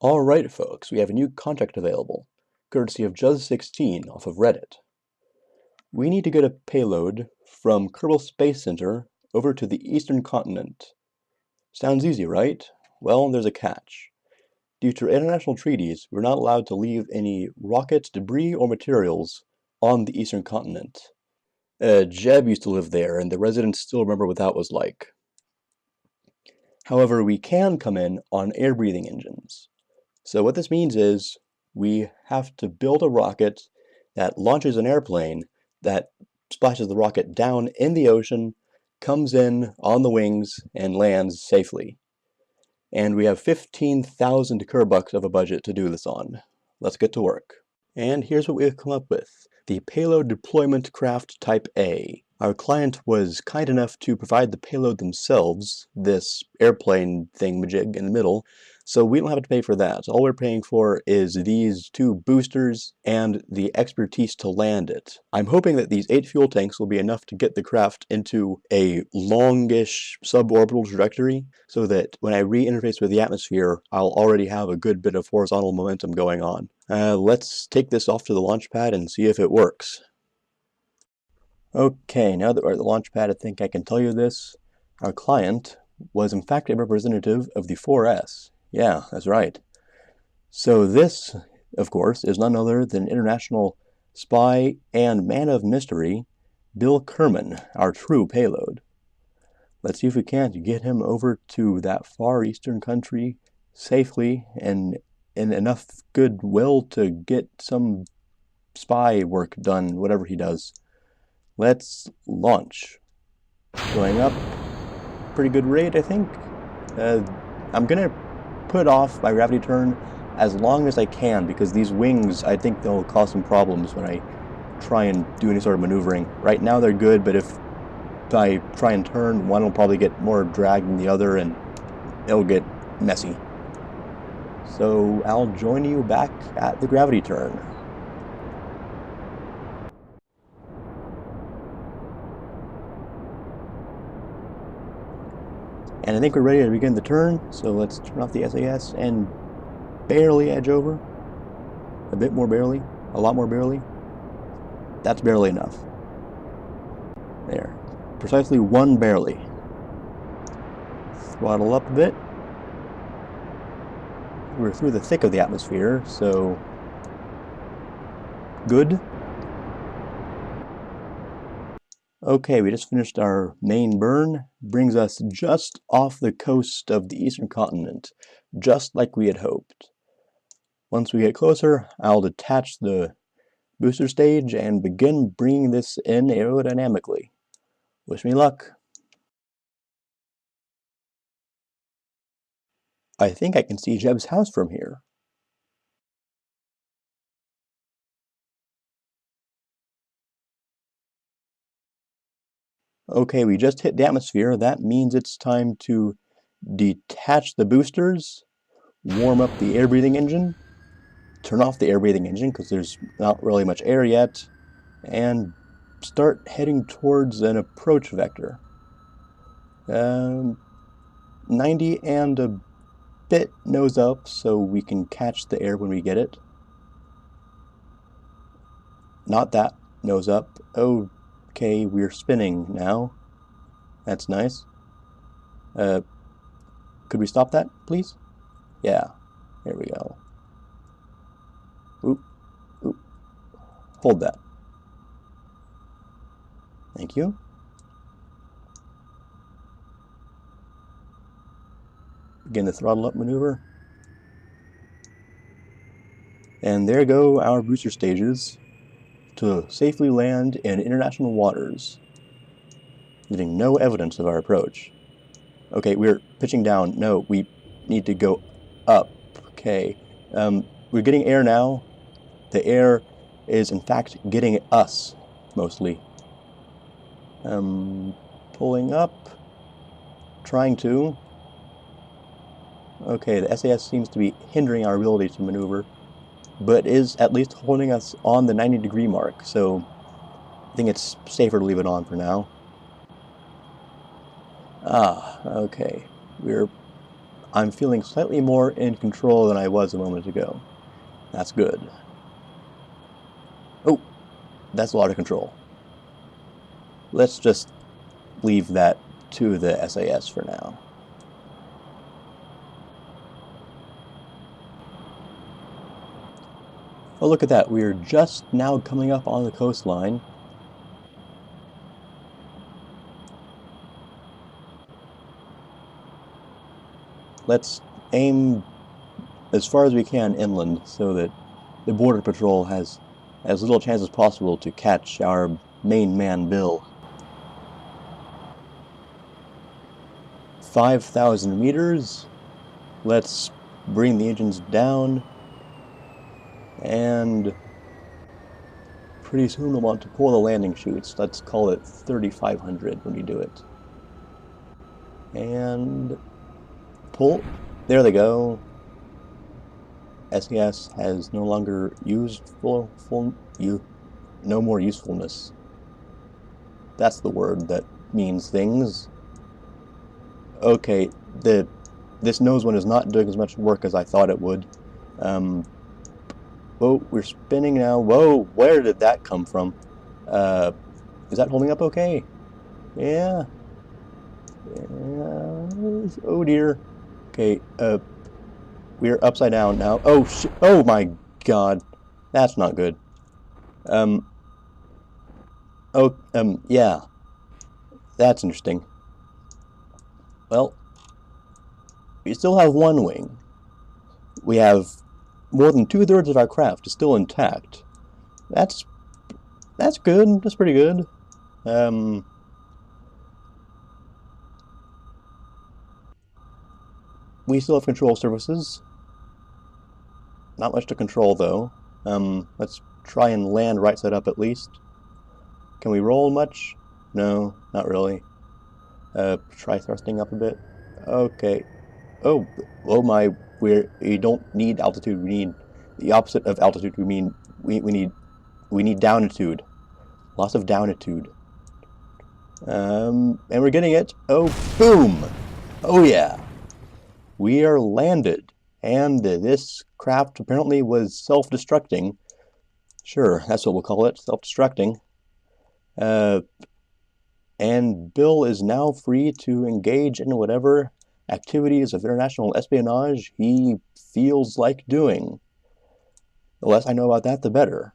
Alright folks, we have a new contract available, courtesy of Juz16 off of Reddit. We need to get a payload from Kerbal Space Center over to the eastern continent. Sounds easy, right? Well, there's a catch. Due to international treaties, we're not allowed to leave any rockets, debris, or materials on the eastern continent. Jeb used to live there, and the residents still remember what that was like. However, we can come in on air-breathing engines. So what this means is we have to build a rocket that launches an airplane that splashes the rocket down in the ocean, comes in on the wings, and lands safely. And we have 15,000 Kerbucks of a budget to do this on. Let's get to work. And here's what we've come up with. The Payload Deployment Craft Type A. Our client was kind enough to provide the payload themselves, this airplane thingamajig in the middle, so we don't have to pay for that. All we're paying for is these 2 boosters and the expertise to land it. I'm hoping that these 8 fuel tanks will be enough to get the craft into a longish suborbital trajectory, so that when I re-interface with the atmosphere, I'll already have a good bit of horizontal momentum going on. Let's take this off to the launch pad and see if it works. Okay, now that we're at the launch pad, I think I can tell you this. Our client was in fact a representative of the 4S. Yeah, that's right. So this, of course, is none other than international spy and man of mystery, Bill Kerman, our true payload. Let's see if we can't get him over to that far eastern country safely and in enough goodwill to get some spy work done, whatever he does. Let's launch. Going up, pretty good rate, I think. I'm gonna put off my gravity turn as long as I can, because these wings, I think they'll cause some problems when I try and do any sort of maneuvering. Right now they're good, but if I try and turn, one will probably get more drag than the other, and it'll get messy. So I'll join you back at the gravity turn. And I think we're ready to begin the turn, so let's turn off the SAS and barely edge over. A bit more barely, a lot more barely. That's barely enough. There. Precisely 1 barely. Throttle up a bit. We're through the thick of the atmosphere, so good. Okay, we just finished our main burn. Brings us just off the coast of the eastern continent, just like we had hoped. Once we get closer, I'll detach the booster stage and begin bringing this in aerodynamically. Wish me luck. I think I can see Jeb's house from here. Okay, we just hit the atmosphere. That means it's time to detach the boosters, warm up the air-breathing engine, turn off the air-breathing engine because there's not really much air yet, and start heading towards an approach vector. 90 and a bit nose up so we can catch the air when we get it. Not that nose up. Okay, we're spinning now. That's nice. Could we stop that, please? Yeah, there we go. Oop, oop. Hold that. Thank you. Begin the throttle up maneuver. And there go our booster stages to safely land in international waters, leaving no evidence of our approach. Okay, we're pitching down. No, we need to go up. Okay, we're getting air now. The air is in fact getting us, mostly. Pulling up, trying to. Okay, the SAS seems to be hindering our ability to maneuver, but is at least holding us on the 90-degree mark, so I think it's safer to leave it on for now. Okay, we're I'm feeling slightly more in control than I was a moment ago. That's good. Oh, that's a lot of control. Let's just leave that to the SAS for now. Oh, look at that. We are just now coming up on the coastline. Let's aim as far as we can inland so that the border patrol has as little chance as possible to catch our main man, Bill. 5,000 meters. Let's bring the engines down, and pretty soon we'll want to pull the landing chutes. Let's call it 3,500 when you do it. And pull. There they go. SES has no longer no more usefulness. That's the word that means things. Okay, this nose one is not doing as much work as I thought it would. Whoa, we're spinning now. Whoa, where did that come from? Is that holding up okay? Yeah. Oh dear. Okay, we're upside down now. Oh shit. Oh my god. That's not good. Yeah. That's interesting. Well, we still have one wing. We have more than 2/3 of our craft is still intact. That's good. That's pretty good. We still have control surfaces. Not much to control though. Let's try and land right side up at least. Can we roll much? No, not really. Try thrusting up a bit. Okay. Oh my! We don't need altitude. We need the opposite of altitude. We need downitude. Lots of downitude. And we're getting it. Oh, boom! Oh yeah! We are landed, and this craft apparently was self-destructing. Sure, that's what we'll call it, self-destructing. And Bill is now free to engage in whatever activities of international espionage he feels like doing. The less I know about that, the better.